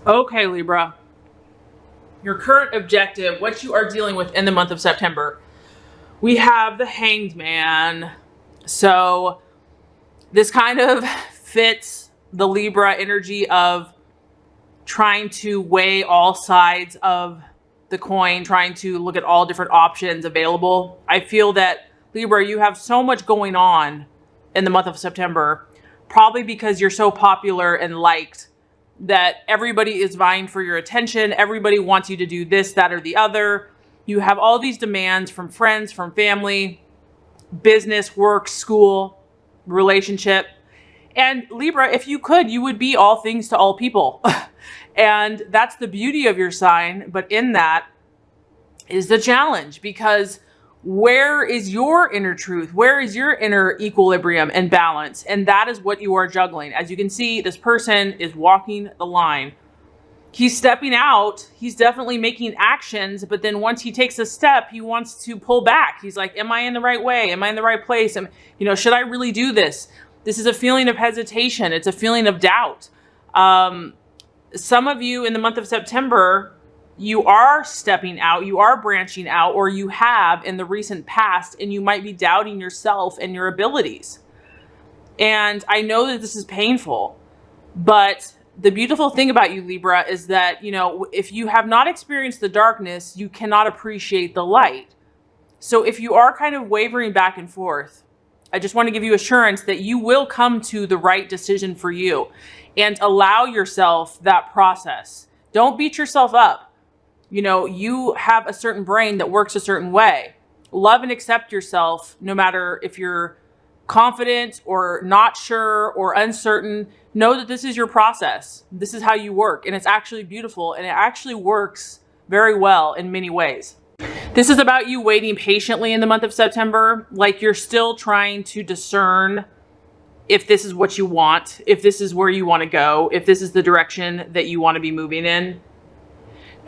Okay, Libra, your current objective, what you are dealing with in the month of September. We have the Hanged Man. So this kind of fits the Libra energy of trying to weigh all sides of the coin, trying to look at all different options available. I feel that, Libra, you have so much going on in the month of September, probably because you're so popular and liked that everybody is vying for your attention. Everybody wants you to do this, that, or the other. You have all these demands from friends, from family, business, work, school, relationship. And Libra, if you could, you would be all things to all people. And that's the beauty of your sign. But in that is the challenge, because where is your inner truth? Where is your inner equilibrium and balance? And that is what you are juggling. As you can see, this person is walking the line. He's stepping out. He's definitely making actions. But then once he takes a step, he wants to pull back. He's like, am I in the right way? Am I in the right place? Should I really do this? This is a feeling of hesitation. It's a feeling of doubt. Some of you in the month of September, you are stepping out, you are branching out, or you have in the recent past, and you might be doubting yourself and your abilities. And I know that this is painful, but the beautiful thing about you, Libra, is that, if you have not experienced the darkness, you cannot appreciate the light. So if you are kind of wavering back and forth, I just want to give you assurance that you will come to the right decision for you, and allow yourself that process. Don't beat yourself up. You have a certain brain that works a certain way. Love and accept yourself, no matter if you're confident or not sure or uncertain. Know that this is your process. This is how you work. And it's actually beautiful. And it actually works very well in many ways. This is about you waiting patiently in the month of September. Like you're still trying to discern if this is what you want, if this is where you want to go, if this is the direction that you want to be moving in.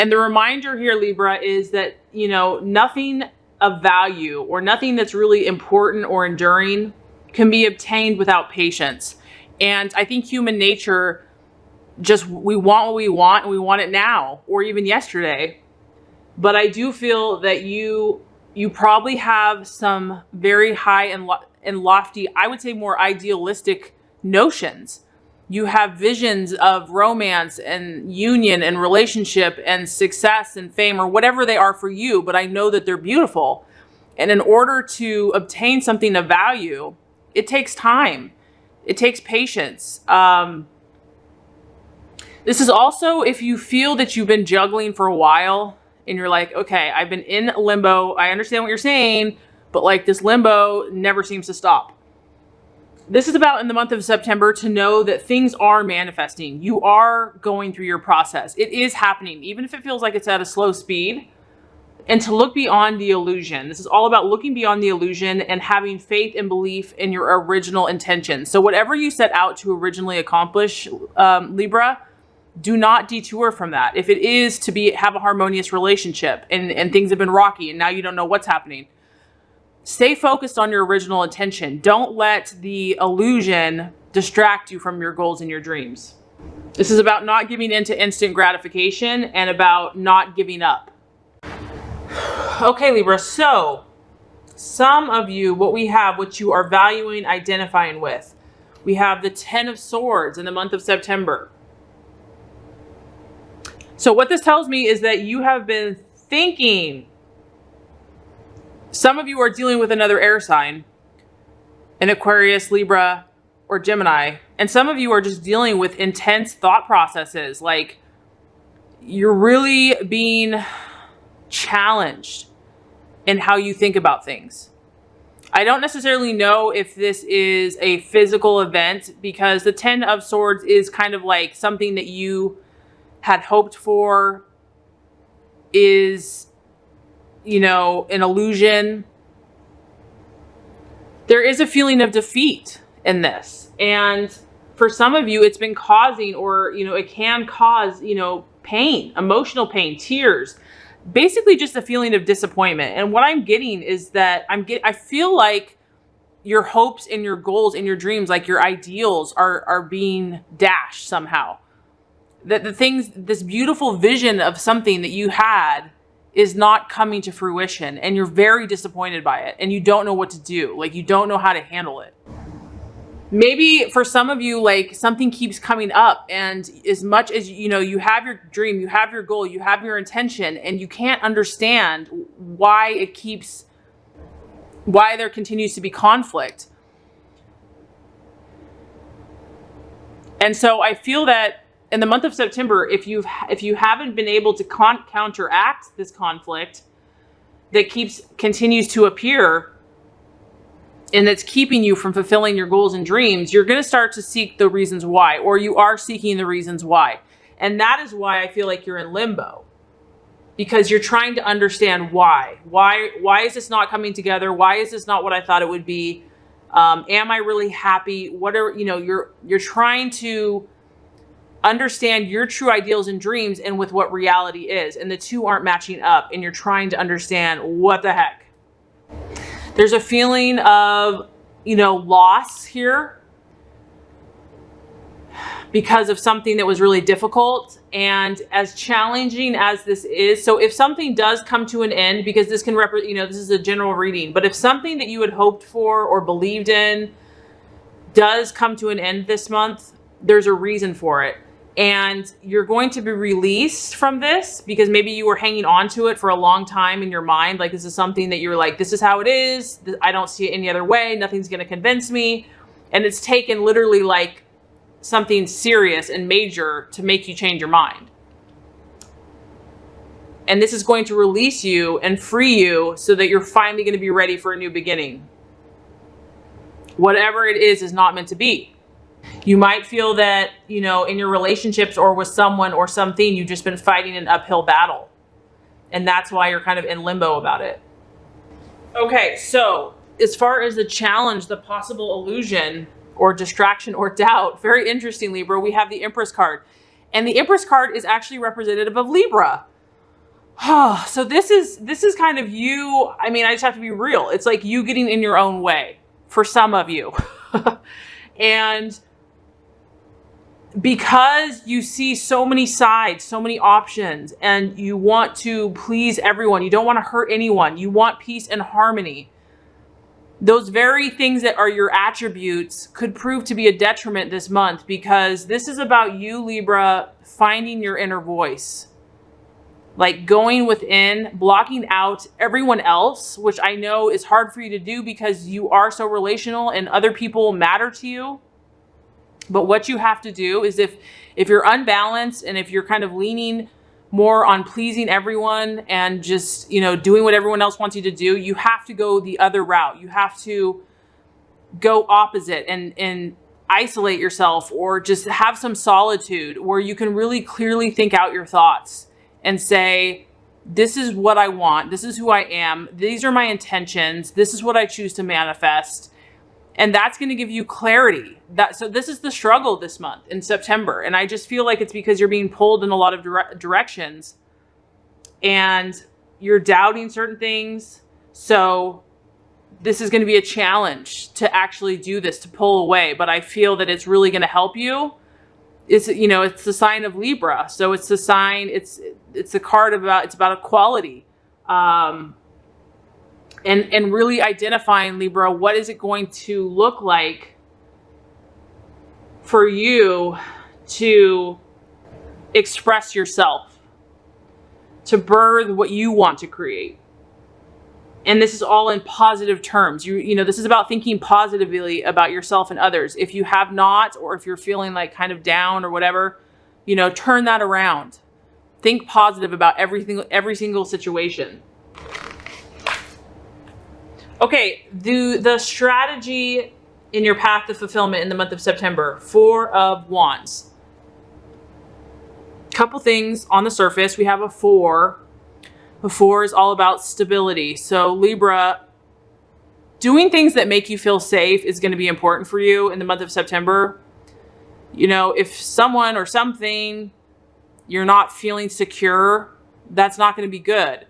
And the reminder here, Libra, is that, nothing of value or nothing that's really important or enduring can be obtained without patience. And I think human nature, we want what we want, and we want it now or even yesterday. But I do feel that you probably have some very high and lofty, I would say more idealistic notions. You have visions of romance and union and relationship and success and fame, or whatever they are for you, but I know that they're beautiful. And in order to obtain something of value, it takes time. It takes patience. This is also if you feel that you've been juggling for a while and you're like, okay, I've been in limbo. I understand what you're saying, but like this limbo never seems to stop. This is about in the month of September to know that things are manifesting. You are going through your process. It is happening, even if it feels like it's at a slow speed. And to look beyond the illusion. This is all about looking beyond the illusion and having faith and belief in your original intention. So whatever you set out to originally accomplish, Libra, do not detour from that. If it is to have a harmonious relationship and things have been rocky and now you don't know what's happening, stay focused on your original intention. Don't let the illusion distract you from your goals and your dreams. This is about not giving in to instant gratification and about not giving up. Okay, Libra, so some of you, what you are valuing, identifying with. We have the 10 of Swords in the month of September. So what this tells me is that you have been thinking. Some of you are dealing with another air sign, an Aquarius, Libra, or Gemini. And some of you are just dealing with intense thought processes. Like you're really being challenged in how you think about things. I don't necessarily know if this is a physical event, because the 10 of Swords is kind of like something that you had hoped for, is an illusion. There is a feeling of defeat in this. And for some of you, it's been causing, or, it can cause, pain, emotional pain, tears, basically just a feeling of disappointment. And what I'm getting is that I feel like your hopes and your goals and your dreams, like your ideals are being dashed somehow. that this beautiful vision of something that you had is not coming to fruition, and you're very disappointed by it, and you don't know what to do. Like, you don't know how to handle it. Maybe for some of you, like, something keeps coming up, and as much as, you know, you have your dream, you have your goal, you have your intention, and you can't understand why there continues to be conflict. And so I feel that in the month of September, if you haven't been able to counteract this conflict that continues to appear, and that's keeping you from fulfilling your goals and dreams, you're going to start to seek the reasons why, or you are seeking the reasons why. And that is why I feel like you're in limbo, because you're trying to understand why is this not coming together? Why is this not what I thought it would be? Am I really happy? You're trying to understand your true ideals and dreams and with what reality is. And the two aren't matching up, and you're trying to understand what the heck. There's a feeling of, loss here because of something that was really difficult. And as challenging as this is, so if something does come to an end, because this can represent, this is a general reading, but if something that you had hoped for or believed in does come to an end this month, there's a reason for it. And you're going to be released from this because maybe you were hanging on to it for a long time in your mind. Like, this is something that you're like, this is how it is. I don't see it any other way. Nothing's going to convince me. And it's taken literally like something serious and major to make you change your mind. And this is going to release you and free you so that you're finally going to be ready for a new beginning. Whatever it is not meant to be. You might feel that, in your relationships or with someone or something, you've just been fighting an uphill battle. And that's why you're kind of in limbo about it. Okay, so as far as the challenge, the possible illusion or distraction or doubt, very interesting, Libra, we have the Empress card. And the Empress card is actually representative of Libra. So this is kind of you. I mean, I just have to be real. It's like you getting in your own way for some of you. And because you see so many sides, so many options, and you want to please everyone, you don't want to hurt anyone, you want peace and harmony, those very things that are your attributes could prove to be a detriment this month, because this is about you, Libra, finding your inner voice. Like going within, blocking out everyone else, which I know is hard for you to do because you are so relational and other people matter to you. But what you have to do is if you're unbalanced and if you're kind of leaning more on pleasing everyone and just, doing what everyone else wants you to do, you have to go the other route. You have to go opposite and isolate yourself, or just have some solitude where you can really clearly think out your thoughts and say, this is what I want. This is who I am. These are my intentions. This is what I choose to manifest. And that's going to give you clarity. So this is the struggle this month in September. And I just feel like it's because you're being pulled in a lot of directions and you're doubting certain things. So this is going to be a challenge to actually do this, to pull away. But I feel that it's really going to help you. It's the sign of Libra. So it's the sign, it's a card it's about equality. And really identifying, Libra, what is it going to look like for you to express yourself, to birth what you want to create. And this is all in positive terms. This is about thinking positively about yourself and others. If you have not, or if you're feeling like kind of down or whatever, turn that around. Think positive about every single situation. Okay, the strategy in your path to fulfillment in the month of September, 4 of Wands. Couple things on the surface. We have a 4. The 4 is all about stability. So Libra, doing things that make you feel safe is going to be important for you in the month of September. If someone or something you're not feeling secure, that's not going to be good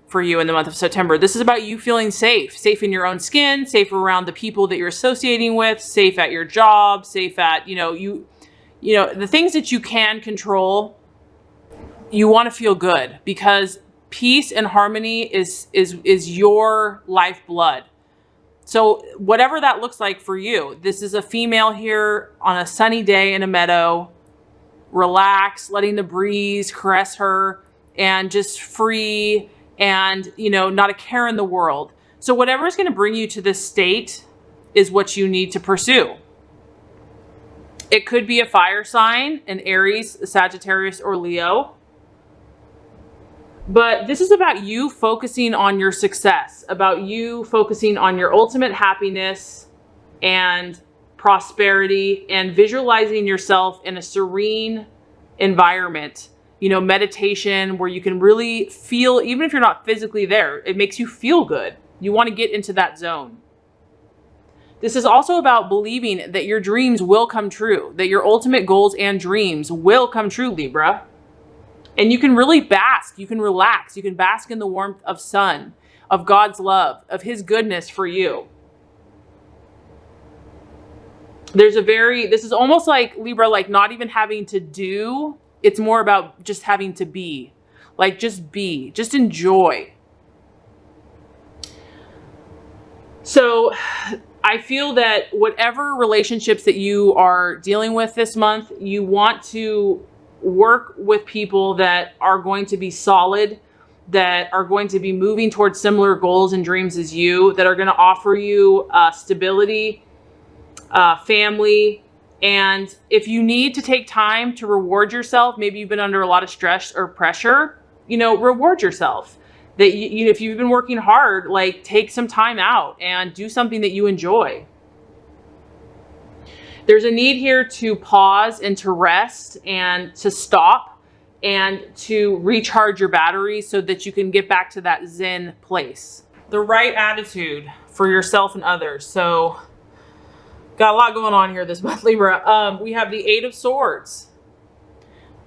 for you in the month of September. This is about you feeling safe in your own skin, safe around the people that you're associating with, safe at your job, safe at, you you know, the things that you can control, you want to feel good, because peace and harmony is your lifeblood. So whatever that looks like for you, this is a female here on a sunny day in a meadow, relax, letting the breeze caress her, and just free, and, you know, not a care in the world. So whatever is going to bring you to this state is what you need to pursue. It could be a fire sign, an Aries, a Sagittarius, or Leo. But this is about you focusing on your success, about you focusing on your ultimate happiness and prosperity, and visualizing yourself in a serene environment, you know, meditation where you can really feel, even if you're not physically there, it makes you feel good. You want to get into that zone. This is also about believing that your dreams will come true, that your ultimate goals and dreams will come true, Libra. And you can really bask, you can relax, you can bask in the warmth of sun, of God's love, of his goodness for you. This is almost like, Libra, like not even having to do, it's more about just having to be. Like just be, just enjoy. So I feel that whatever relationships that you are dealing with this month, you want to work with people that are going to be solid, that are going to be moving towards similar goals and dreams as you, that are going to offer you stability, family. And if you need to take time to reward yourself, maybe you've been under a lot of stress or pressure, you know, reward yourself. That you, if you've been working hard, like take some time out and do something that you enjoy. There's a need here to pause and to rest and to stop and to recharge your batteries so that you can get back to that Zen place. The right attitude for yourself and others. So got a lot going on here this month, Libra. We have the 8 of Swords.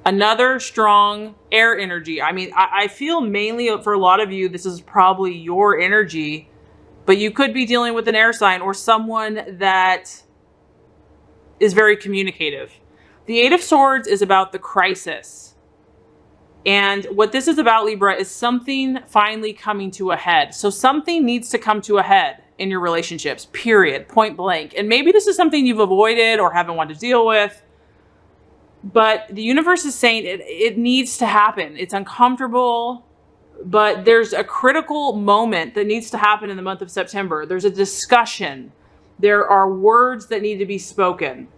Another strong air energy. I mean, I feel mainly for a lot of you, this is probably your energy, but you could be dealing with an air sign or someone that is very communicative. The 8 of Swords is about the crisis. And what this is about, Libra, is something finally coming to a head. So something needs to come to a head in your relationships, period, point blank. And maybe this is something you've avoided or haven't wanted to deal with. But the universe is saying it needs to happen. It's uncomfortable, but there's a critical moment that needs to happen in the month of September. There's a discussion. There are words that need to be spoken.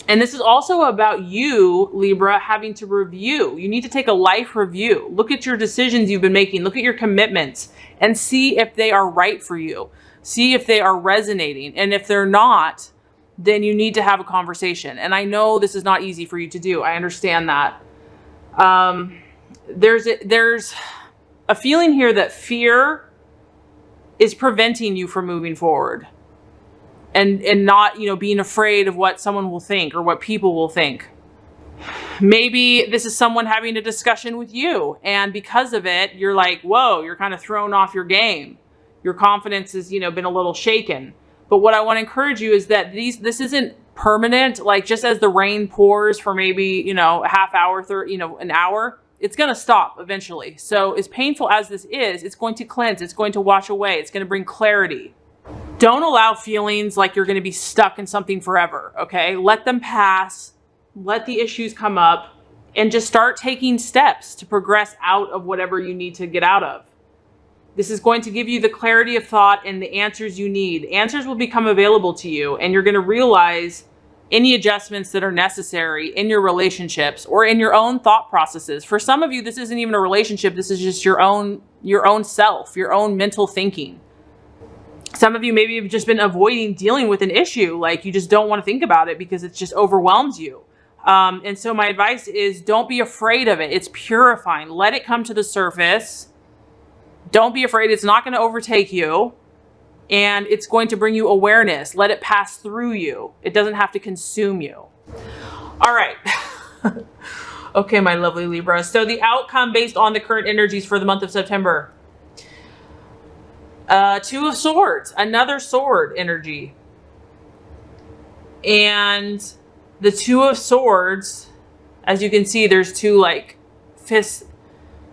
And this is also about you, Libra, having to review. You need to take a life review. Look at your decisions you've been making. Look at your commitments and see if they are right for you. See if they are resonating. And if they're not, then you need to have a conversation. And I know this is not easy for you to do. I understand that. There's a feeling here that fear is preventing you from moving forward and not, you know, being afraid of what someone will think or what people will think. Maybe this is someone having a discussion with you, and because of it, you're like, whoa, you're kind of thrown off your game. Your confidence has, you know, been a little shaken. But what I want to encourage you is that this isn't permanent. Like just as the rain pours for maybe, you know, a half hour, an hour, it's going to stop eventually. So as painful as this is, it's going to cleanse. It's going to wash away. It's going to bring clarity. Don't allow feelings like you're going to be stuck in something forever. Okay. Let them pass. Let the issues come up and just start taking steps to progress out of whatever you need to get out of. This is going to give you the clarity of thought and the answers you need. Answers will become available to you, and you're going to realize any adjustments that are necessary in your relationships or in your own thought processes. For some of you, this isn't even a relationship. This is just your own self, your own mental thinking. Some of you maybe have just been avoiding dealing with an issue. Like you just don't want to think about it because it just overwhelms you. And so my advice is don't be afraid of it. It's purifying. Let it come to the surface. Don't be afraid. It's not going to overtake you, and it's going to bring you awareness. Let it pass through you. It doesn't have to consume you. All right. Okay, my lovely Libra. So the outcome based on the current energies for the month of September. 2 of Swords, another sword energy. And the Two of Swords, as you can see, there's two like fists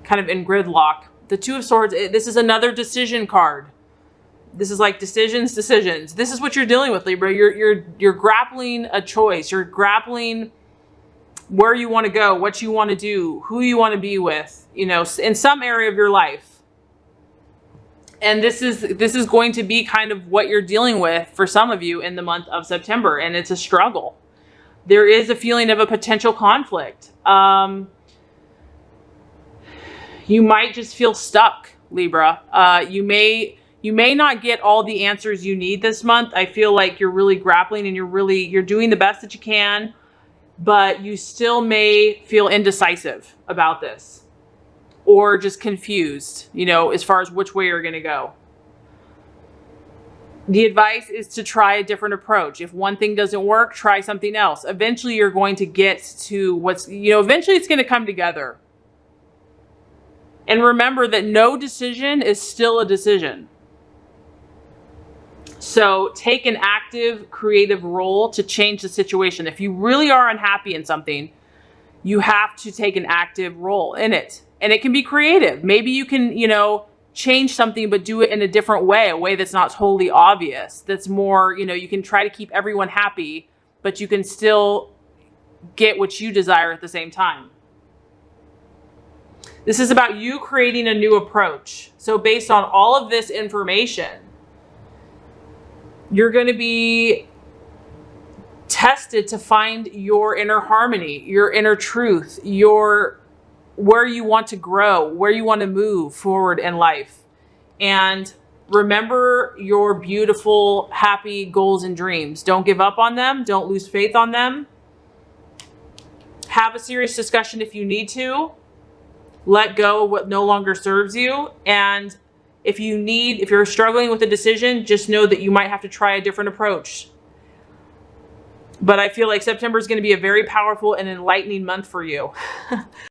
kind of in gridlock. The Two of Swords, this is another decision card. This is like decisions. This is what you're dealing with, Libra. You're grappling a choice. You're grappling where you want to go, what you want to do, who you want to be with, you know, in some area of your life. And this is going to be kind of what you're dealing with for some of you in the month of September, and it's a struggle. There is a feeling of a potential conflict. You might just feel stuck, Libra. You may not get all the answers you need this month. I feel like you're really grappling and you're doing the best that you can, but you still may feel indecisive about this or just confused, you know, as far as which way you're going to go. The advice is to try a different approach. If one thing doesn't work, try something else. Eventually you're going to get to eventually it's going to come together. And remember that no decision is still a decision. So take an active, creative role to change the situation. If you really are unhappy in something, you have to take an active role in it. And it can be creative. Maybe you can, change something, but do it in a different way, a way that's not totally obvious. That's more, you can try to keep everyone happy, but you can still get what you desire at the same time. This is about you creating a new approach. So based on all of this information, you're going to be tested to find your inner harmony, your inner truth, where you want to grow, where you want to move forward in life. And remember your beautiful, happy goals and dreams. Don't give up on them. Don't lose faith on them. Have a serious discussion if you need to. Let go of what no longer serves you. And if you're struggling with a decision, just know that you might have to try a different approach. But I feel like September is going to be a very powerful and enlightening month for you.